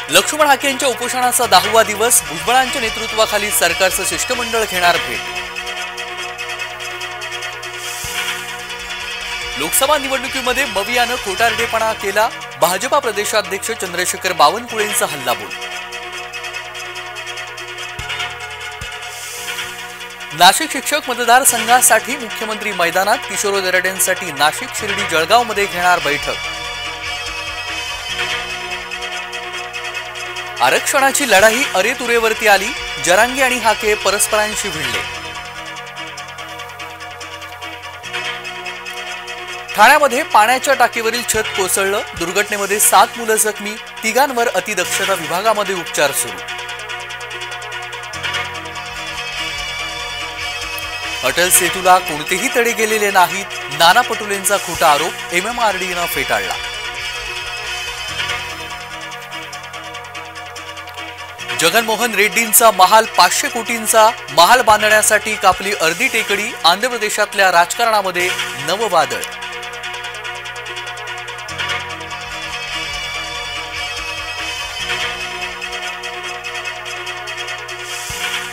लक्ष्मण हाके यांच्या उपोषणाचा 10वा दिवस. भुजबळांच्या नेतृत्वाखाली सरकारचं शिष्टमंडळ घेणार भेट. लोकसभा निवडणुकीमध्ये मवियानं खोटारडेपणा केला. भाजपा प्रदेशाध्यक्ष चंद्रशेखर बावनकुळेंचा हल्लाबोल. नाशिक शिक्षक मतदारसंघासाठी मुख्यमंत्री मैदानात. किशोर दराडेंसाठी नाशिक, शिर्डी, जळगावमध्ये घेणार बैठक. आरक्षणाची लढाई अरेतुरेवरती आली. जरांगे आणि हाके परस्परांशी भिडले. ठाण्यामध्ये पाण्याच्या टाकीवरील छत कोसळलं. दुर्घटनेमध्ये 7 मुलं जखमी. 3 अतिदक्षता विभागामध्ये उपचार सुरू. अटल सेतूला कोणतेही तडे गेलेले नाहीत. नाना पटोलेंचा खोटा आरोप MMRDनं फेटाळला. जगनमोहन रेड्डींचा महाल 500 कोटींचा. महाल बांधण्यासाठी कापली अर्धी टेकडी. आंध्र प्रदेशातल्या राजकारणामध्ये नवं वादळ.